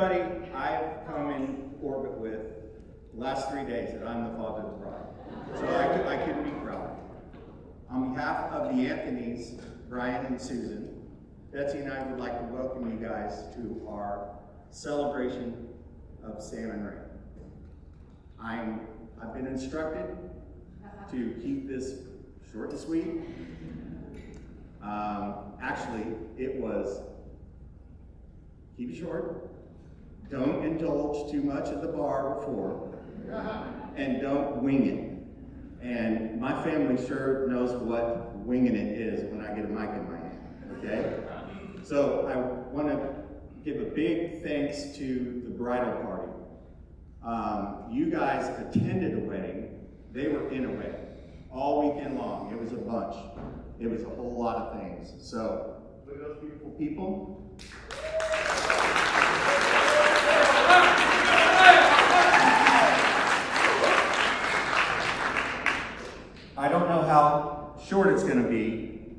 everybody I've come in orbit with the last 3 days that I'm the father of the bride. So I couldn't be prouder. On behalf of the Anthonys, Brian and Susan, Betsy and I would like to welcome you guys to our celebration of Sam and Ray. I've been instructed to keep this short and sweet. Actually, it was keep it short, don't indulge too much at the bar before, and don't wing it. And my family sure knows what winging it is when I get a mic in my hand, okay? So I want to give a big thanks to the bridal party. You guys attended a wedding. They were in a wedding all weekend long. It was a bunch. It was a whole lot of things. So look at those beautiful people. I don't know how short it's going to be.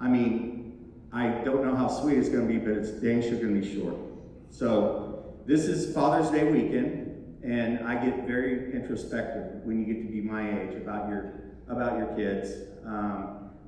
I mean, I don't know how sweet it's going to be, but it's dang sure going to be short. So this is Father's Day weekend, and I get very introspective when you get to be my age about your kids.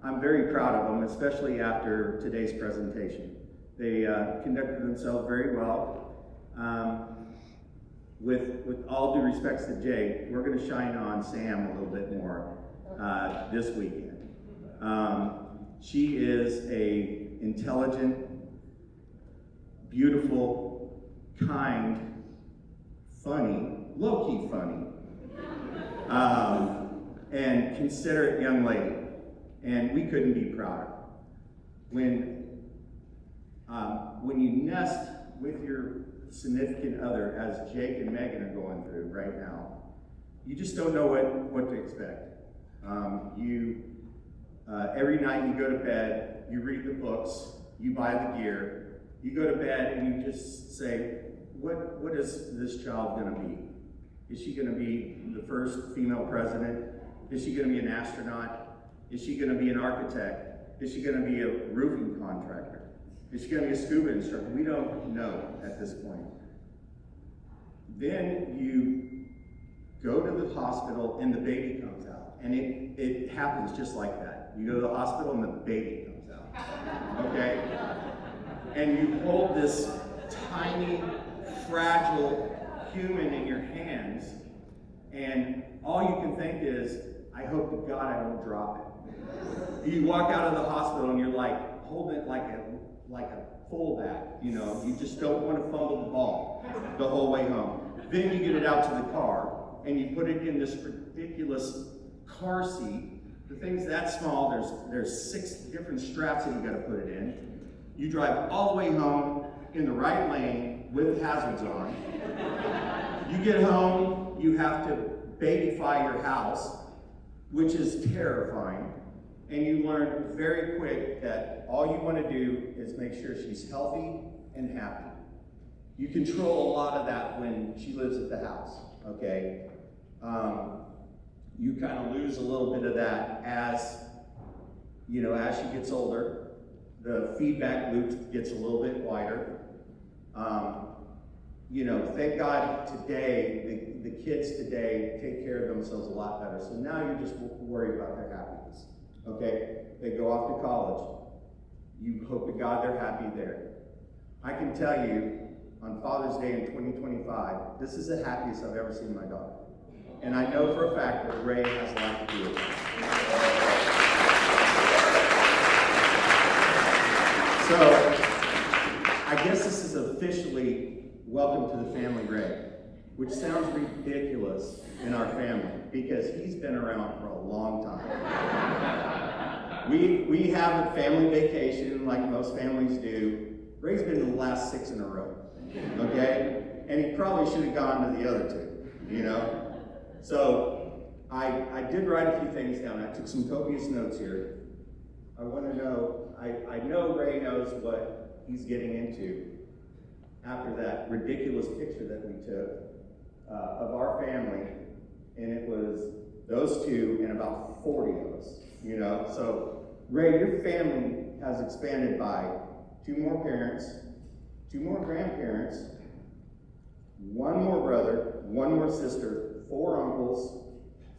I'm very proud of them, especially after today's presentation. They conducted themselves very well. With all due respects to Jake, we're going to shine on Sam a little bit more this weekend. She is a intelligent, beautiful, kind, funny, low-key funny, and considerate young lady. And we couldn't be prouder. When you nest with your significant other, as Jake and Megan are going through right now, you just don't know what to expect. Every night you go to bed, you read the books, you buy the gear, you go to bed and you just say, what is this child going to be? Is she going to be the first female president? Is she going to be an astronaut? Is she going to be an architect? Is she going to be a roofing contractor? Is she going to be a scuba instructor? We don't know at this point. Then you go to the hospital and the baby comes out. And it happens just like that. You go to the hospital and the baby comes out. Okay? And you hold this tiny, fragile human in your hands, and all you can think is, I hope to God I don't drop it. You walk out of the hospital and you're like holding it like a fullback, you know. You just don't want to fumble the ball the whole way home. Then you get it out to the car and you put it in this ridiculous car seat. The thing's that small. There's 6 different straps that you got to put it in. You drive all the way home in the right lane with hazards on. You get home, you have to babyfy your house, which is terrifying. And you learn very quick that all you want to do is make sure she's healthy and happy. You control a lot of that when she lives at the house, okay? You kind of lose a little bit of that as she gets older. The feedback loop gets a little bit wider. Thank God today, the kids today take care of themselves a lot better. So now you just worry about their happiness. Okay, they go off to college. You hope to God they're happy there. I can tell you, on Father's Day in 2025, this is the happiest I've ever seen my daughter. And I know for a fact that Ray has a lot to do with it. So, I guess this is officially welcome to the family Ray, which sounds ridiculous in our family because he's been around for a long time. We have a family vacation like most families do. Ray's been to the last 6 in a row, okay? And he probably should have gone to the other 2, you know? So I did write a few things down. I took some copious notes here. I want to know, I know Ray knows what he's getting into after that ridiculous picture that we took of our family, and it was those 2 and about 40 of us, you know? So Ray, your family has expanded by 2 more parents, 2 more grandparents, one more brother, one more sister, 4 uncles,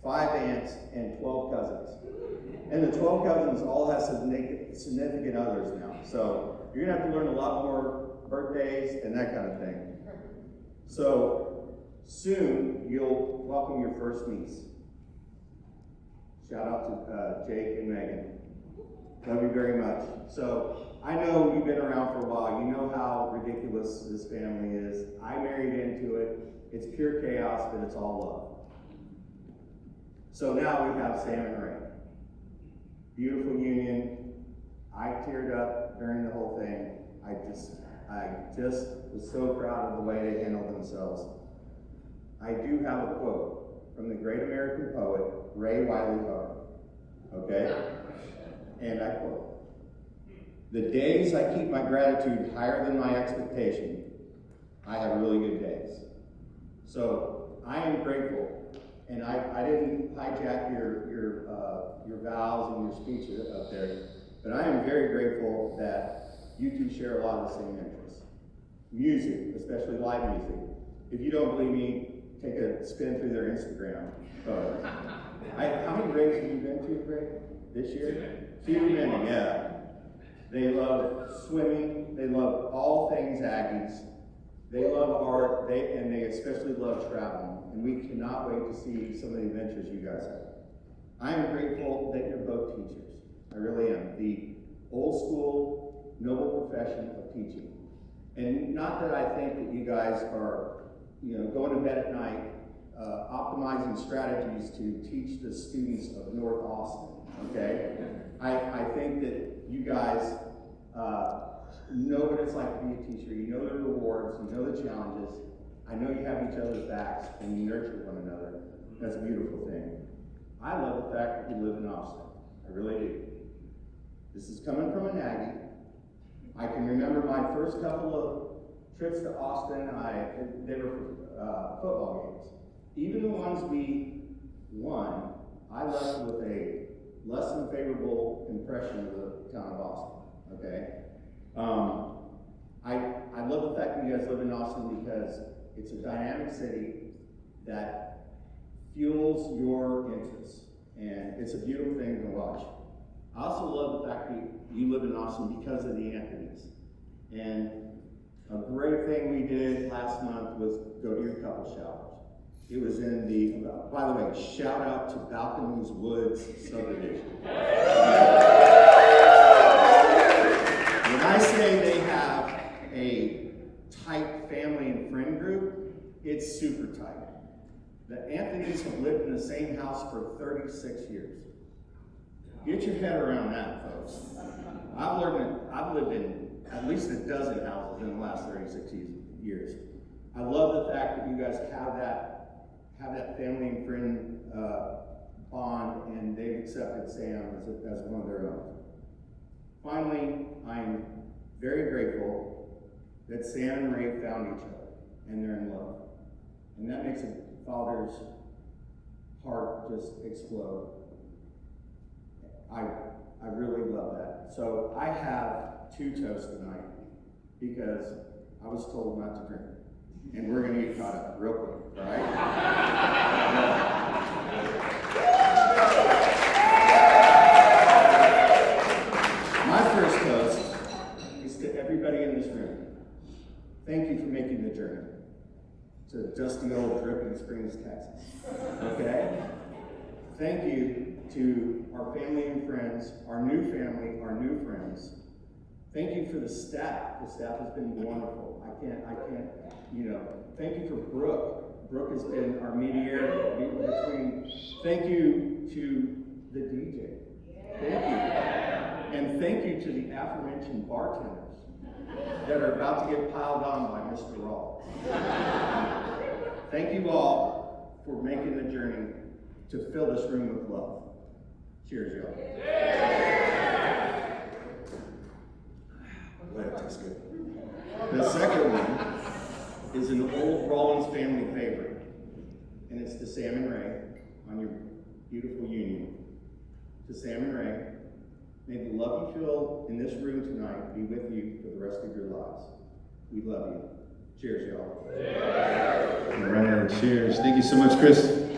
5 aunts, and 12 cousins. And the 12 cousins all have significant others now. So you're going to have to learn a lot more birthdays and that kind of thing. So soon you'll welcome your first niece. Shout out to Jake and Megan. Love you very much. So I know you've been around for a while. You know how ridiculous this family is. I married into it. It's pure chaos, but it's all love. So now we have Sam and Ray. Beautiful union. I teared up during the whole thing. I just was so proud of the way they handled themselves. I do have a quote from the great American poet, Ray Wylie Howard. Okay? And I quote, "The days I keep my gratitude higher than my expectation, I have really good days." So I am grateful, and I didn't hijack your vows and your speech up there, but I am very grateful that you two share a lot of the same interests. Music, especially live music. If you don't believe me, take a spin through their Instagram photos. How many raves have you been to, Greg, this year? 2 many, yeah. They love swimming. They love all things Aggies. They love art, and they especially love traveling. And we cannot wait to see some of the adventures you guys have. I am grateful that you're both teachers. I really am. The old school, noble profession of teaching. And not that I think that you guys are, going to bed at night, optimizing strategies to teach the students of North Austin, okay? I think that you guys know what it's like to be a teacher. You know the rewards, you know the challenges. I know you have each other's backs and you nurture one another. That's a beautiful thing. I love the fact that you live in Austin. I really do. This is coming from an Aggie. I can remember my first couple of trips to Austin. They were for football games. Even the ones we won, I left with a less than favorable impression of the town of Austin. Okay. I love the fact that you guys live in Austin because it's a dynamic city that fuels your interests, and it's a beautiful thing to watch. I also love the fact that you live in Austin because of the Anthonys. And a great thing we did last month was go to your couple showers. It was in the, by the way, shout out to Balconies Woods subdivision. When I say they have a tight family and friend group, it's super tight. The Anthonys have lived in the same house for 36 years. Get your head around that, folks. I've lived in at least a dozen houses in the last 36 years. I love the fact that you guys have that family and friend bond, and they've accepted Sam as one of their own. Finally, I'm very grateful that Sam and Ray found each other, and they're in love. And that makes a father's heart just explode. I really love that. So I have 2 toasts tonight because I was told not to drink. And we're going to get caught up real quick, all right? My first toast is to everybody in this room. Thank you for making the journey to dusty old Dripping Springs, Texas. Okay? Thank you to our family and friends, our new family, our new friends. Thank you for the staff. The staff has been wonderful. I can't, thank you for Brooke. Brooke has been our mediator between. Thank you to the DJ. Thank you. And thank you to the aforementioned bartenders that are about to get piled on by Mr. Rawl. Thank you all for making the journey to fill this room with love. Cheers, y'all. Boy, that tastes good. The second one is an old Rollins family favorite, and it's to Sam and Ray on your beautiful union. To Sam and Ray, may the love you feel in this room tonight be with you for the rest of your lives. We love you. Cheers, y'all. right, cheers. Thank you so much, Chris.